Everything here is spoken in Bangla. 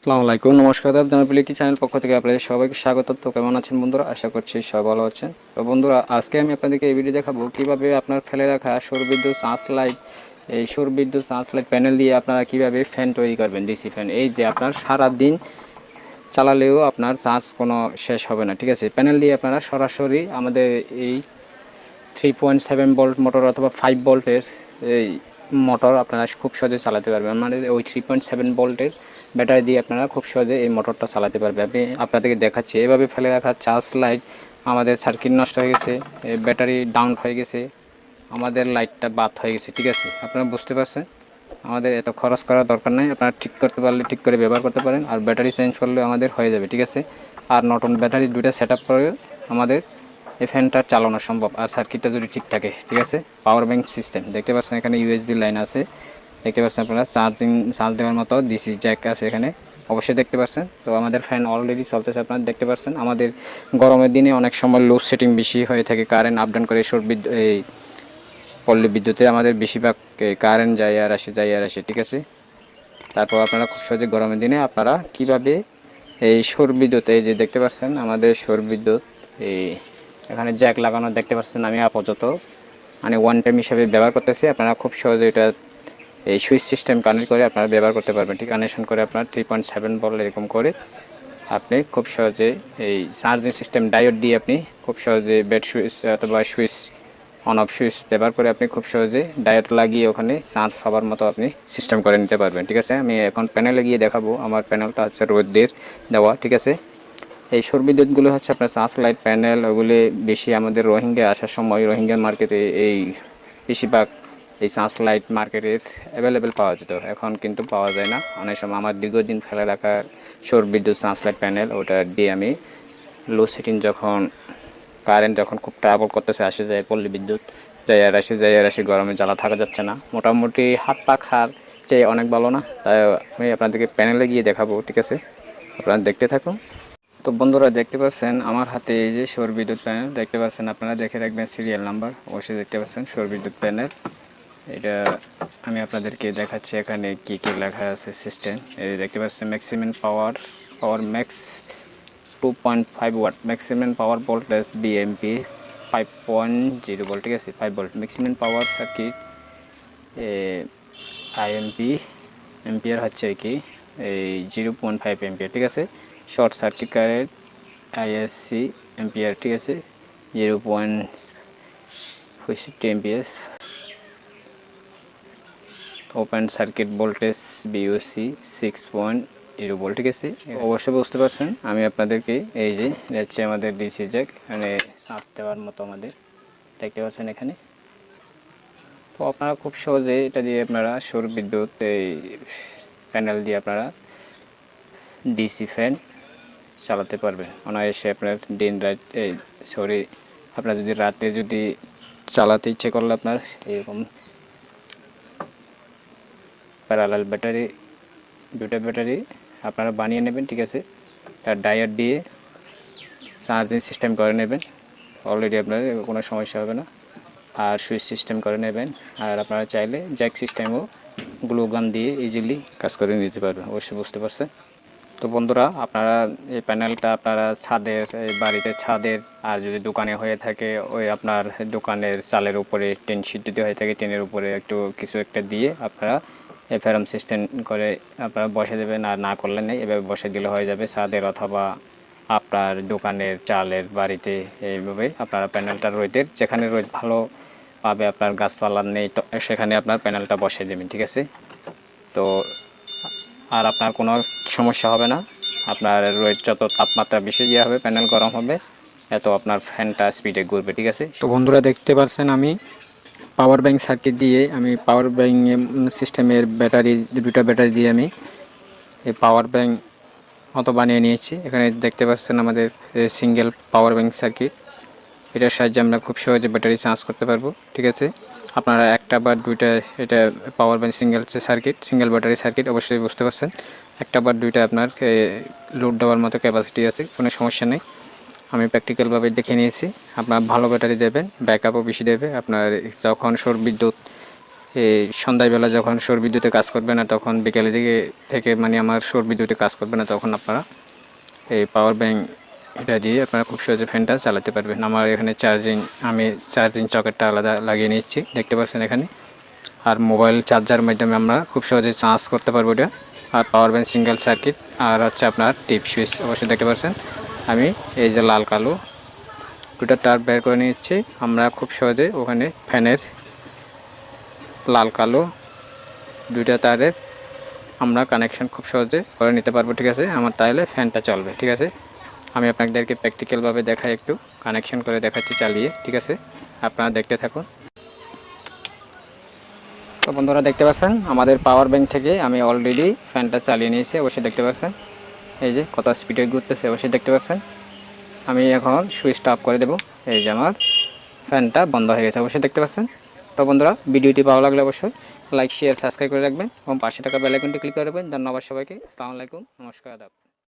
আসসালামু আলাইকুম, নমস্কার। দামপিলি কি চ্যানেল পক্ষ থেকে আপনাদের সবাইকে স্বাগত। তো কেমন আছেন বন্ধুরা? আশা করছি সবাই ভালো আছেন। তো বন্ধুরা, আজকে আমি আপনাদেরকে এই ভিডিও দেখাবো কিভাবে আপনার ফেলে রাখা সৌরবিদ্যুৎ চার্জ লাইট, এই সৌরবিদ্যুৎ চার্জ লাইট প্যানেল দিয়ে আপনারা কিভাবে ফ্যান তৈরি করবেন, ডিসি ফ্যান। এই যে আপনার সারা দিন চালালেও আপনার চার্জ কোনো শেষ হবে না, ঠিক আছে। প্যানেল দিয়ে আপনারা সরাসরি আমাদের এই 3.7 ভোল্ট মোটর অথবা 5 ভোল্টের এই মোটর আপনারা খুব সহজে চালাতে পারবেন। মানে ওই 3.7 ভোল্টের ব্যাটারি দিয়ে আপনারা খুব সহজে এই মোটরটা চালাতে পারবেন। আমি আপনাদেরকে দেখাচ্ছি। এভাবে ফেলে রাখা চার্জ লাইট আমাদের সার্কিট নষ্ট হয়ে গেছে, ব্যাটারি ডাউন হয়ে গেছে, আমাদের লাইটটা বাদ হয়ে গেছে, ঠিক আছে। আপনারা বুঝতে পারছেন, আমাদের এত খরচ করার দরকার নেই। আপনারা ঠিক করতে পারলে ঠিক করে ব্যবহার করতে পারেন, আর ব্যাটারি চেঞ্জ করলে আমাদের হয়ে যাবে, ঠিক আছে। আর নতুন ব্যাটারি দুইটা সেট আপ করে আমাদের এই ফ্যানটা চালানো সম্ভব, আর সার্কিটটা যদি ঠিক থাকে, ঠিক আছে। পাওয়ার ব্যাংক সিস্টেম দেখতে পাচ্ছেন, এখানে ইউএসবি লাইন আছে, দেখতে পাচ্ছেন আপনারা। চার্জ দেওয়ার মতো ডিসি জ্যাক আছে এখানে, অবশ্যই দেখতে পাচ্ছেন। তো আমাদের ফ্যান অলরেডি চলতেছে, আপনারা দেখতে পাচ্ছেন। আমাদের গরমের দিনে অনেক সময় লোড সেটিং বেশি হয়ে থাকে, কারেন্ট আপ ডাউন করে। এই পল্লী বিদ্যুতে আমাদের বেশিরভাগ কারেন্ট যায় আর আসে, ঠিক আছে। তারপর আপনারা খুব সহজে গরমের দিনে আপনারা কিভাবে এই সৌর বিদ্যুৎ, এই যে দেখতে পাচ্ছেন আমাদের সৌর বিদ্যুৎ, এই এখানে জ্যাক লাগানো দেখতে পাচ্ছেন। আমি আপাতত মানে ওয়ান টাইম হিসাবে ব্যবহার করতেছি। আপনারা খুব সহজে এটা এই সুইচ সিস্টেম কানেক্ট করে আপনারা ব্যবহার করতে পারবেন, ঠিক। কানেকশন করে আপনার 3.7 ভোল্ট এরকম করে আপনি খুব সহজে এই চার্জিং সিস্টেম ডায়োড দিয়ে আপনি খুব সহজে বেড সুইচ অথবা সুইচ অন অফ সুইচ ব্যবহার করে আপনি খুব সহজে ডায়োড লাগিয়ে ওখানে চার্জ হবার মতো আপনি সিস্টেম করে নিতে পারবেন, ঠিক আছে। আমি এখন প্যানেলে গিয়ে দেখাবো। আমার প্যানেলটা হচ্ছে রোদের দেওয়া, ঠিক আছে। এই সৌর বিদ্যুৎগুলো হচ্ছে আপনার চার্জ লাইট প্যানেল, ওগুলি বেশি আমাদের রোহিঙ্গা আসার সময় রোহিঙ্গা মার্কেটে এই বেশিরভাগ এই চার্জ লাইট মার্কেটে অ্যাভেলেবেল পাওয়া যেত, এখন কিন্তু পাওয়া যায় না। অনেক সময় আমার দীর্ঘদিন ফেলে রাখা সৌর বিদ্যুৎ চার্জ লাইট প্যানেল, ওটা দিয়ে আমি লো সেটিং যখন কারেন্ট যখন খুব ট্রাভেল করতেছে, আসে যায় পল্লী বিদ্যুৎ, যাই আর আসে, গরমে জ্বালা থাকা যাচ্ছে না। মোটামুটি হাত পা খাওয়ার চেয়ে অনেক ভালো না। তাই আমি আপনাদেরকে প্যানেলে গিয়ে দেখাবো, ঠিক আছে। আপনারা দেখতে থাকুন। তো বন্ধুরা, দেখতে পাচ্ছেন আমার হাতে এই যে সৌর বিদ্যুৎ প্যানেল দেখতে পাচ্ছেন। আপনারা দেখে রাখবেন সিরিয়াল নাম্বার, অবশ্যই দেখতে পাচ্ছেন সৌর বিদ্যুৎ প্যানেল। এটা আমি আপনাদেরকে দেখাচ্ছি এখানে কি কি লেখা আছে সিস্টেম। এই দেখতে পাচ্ছেন maximum power max 2.5 watt, maximum power voltage VMP 5.0 volt, ঠিক আছে। 5 volt maximum power circuit IMP ampere হচ্ছে কি এই 0.5 এম্পিয়ার, ঠিক আছে। Short circuit current ISC ampere, ঠিক আছে, 0.50 ampere. Open circuit voltage VOC 6.0 volt, ঠিক আছে। অবশ্যই বুঝতে পারছেন। আমি আপনাদেরকে এই যে যাচ্ছে আমাদের ডিসি জ্যাক, এখানে চার্জ দেওয়ার মতো আমাদের দেখতে পাচ্ছেন এখানে। তো আপনারা খুব সহজে এটা দিয়ে আপনারা সৌর বিদ্যুৎ এই প্যানেল দিয়ে আপনারা ডিসি ফ্যান চালাতে পারবেন অনায়াসে। আপনার দিন রাত আপনার যদি রাতে যদি চালাতে ইচ্ছে করলে আপনার এরকম প্যারালাল ব্যাটারি, দুটো ব্যাটারি আপনারা বানিয়ে নেবেন, ঠিক আছে। তার ডায়োড দিয়ে চার্জিং সিস্টেম করে নেবেন, অলরেডি আপনার কোনো সমস্যা হবে না। আর সুইচ সিস্টেম করে নেবেন। আর আপনারা চাইলে জ্যাক সিস্টেমও গ্লু গান দিয়ে ইজিলি কাজ করে নিতে পারবেন, অবশ্যই বুঝতে পারছেন। তো বন্ধুরা, আপনারা এই প্যানেলটা আপনারা ছাদের, বাড়িতে ছাদের, আর যদি দোকানে হয়ে থাকে ওই আপনার দোকানের চালের উপরে টিন শিট যদি হয়ে থাকে, টিনের উপরে একটু কিছু একটা দিয়ে আপনারা ফেরাম সিস্টেম করে আপনারা বসে দেবেন। আর না করলে নেই, এভাবে বসে দিলে হয়ে যাবে ছাদের অথবা আপনার দোকানের চালের বাড়িতে। এইভাবে আপনারা প্যানেলটা রোদের, যেখানে রোদ ভালো পাবে আপনার গাছপালা নেই, তো সেখানে আপনার প্যানেলটা বসিয়ে দেবেন, ঠিক আছে। তো আর আপনার কোনো সমস্যা হবে না। আপনার রোদ যত তাপমাত্রা বেশি দেওয়া হবে, প্যানেল গরম হবে, এত আপনার ফ্যানটা স্পিডে ঘুরবে, ঠিক আছে। তো বন্ধুরা, দেখতে পাচ্ছেন আমি পাওয়ার ব্যাংক সার্কিট দিয়ে, আমি পাওয়ার ব্যাংক সিস্টেমের ব্যাটারি, দুটো ব্যাটারি দিয়ে আমি এই পাওয়ার ব্যাংক মতো বানিয়ে নিয়েছি। এখানে দেখতে পাচ্ছেন আমাদের সিঙ্গেল পাওয়ার ব্যাংক সার্কিট। এটার সাহায্যে আমরা খুব সহজে ব্যাটারি চার্জ করতে পারবো, ঠিক আছে। আপনারা একটা বা দুইটা, এটা power bank single battery circuit, অবশ্যই বুঝতে পারছেন। একটা বা দুইটা আপনার লোড দেওয়ার মতো ক্যাপাসিটি আছে, কোনো সমস্যা নেই। আমি প্র্যাকটিক্যালভাবে দেখে নিয়েছি। আপনার ভালো ব্যাটারি দেবেন, ব্যাকআপও বেশি দেবে। আপনার যখন সৌর বিদ্যুৎ এই সন্ধ্যাবেলা যখন সৌর বিদ্যুতে কাজ করবে না, তখন বিকেলের দিকে থেকে মানে আমার সৌর বিদ্যুতে কাজ করবে না, তখন আপনারা এই পাওয়ার ব্যাংক এটা দিয়ে আপনারা খুব সহজে ফ্যানটা চালাতে পারবেন। আমার এখানে আমি চার্জিং সকেটটা আলাদা লাগিয়ে নিচ্ছি, দেখতে পাচ্ছেন এখানে। আর মোবাইল চার্জার মাধ্যমে আমরা খুব সহজে চার্জ করতে পারবো এটা। আর পাওয়ার ব্যাংক সিঙ্গেল সার্কিট, আর হচ্ছে আপনার টিপ সুইচ অবশ্যই দেখতে পাচ্ছেন। আমি এই যে লাল কালো দুটো তার বের করে নিচ্ছি, আমরা খুব সহজে ওখানে ফ্যানের লাল কালো দুইটা তারে আমরা কানেকশন খুব সহজে করে নিতে পারবো, ঠিক আছে। আমার তাহলে ফ্যানটা চলবে, ঠিক আছে। আমি আপনাদেরকে প্র্যাকটিক্যালভাবে দেখাই, একটু কানেকশন করে দেখাচ্ছি চালিয়ে, ঠিক আছে। আপনারা দেখতে থাকুন। তো বন্ধুরা দেখতে পাচ্ছেন আমাদের পাওয়ার ব্যাংক থেকে আমি অলরেডি ফ্যানটা চালিয়ে নিয়েছি, অবশ্যই দেখতে পাচ্ছেন। এই যে কত স্পিডে ঘুরতেছে, অবশ্যই দেখতে পাচ্ছেন। আমি এখন সুইচটা অফ করে দেবো। এই যে আমার ফ্যানটা বন্ধ হয়ে গেছে, অবশ্যই দেখতে পাচ্ছেন। তো বন্ধুরা, ভিডিওটি ভালো লাগলে অবশ্যই লাইক শেয়ার সাবস্ক্রাইব করে রাখবেন এবং পাশে থাকা বেল আইকনটি ক্লিক করে রাখবেন। ধন্যবাদ সবাইকে। আসসালামু আলাইকুম, নমস্কার, আদাব।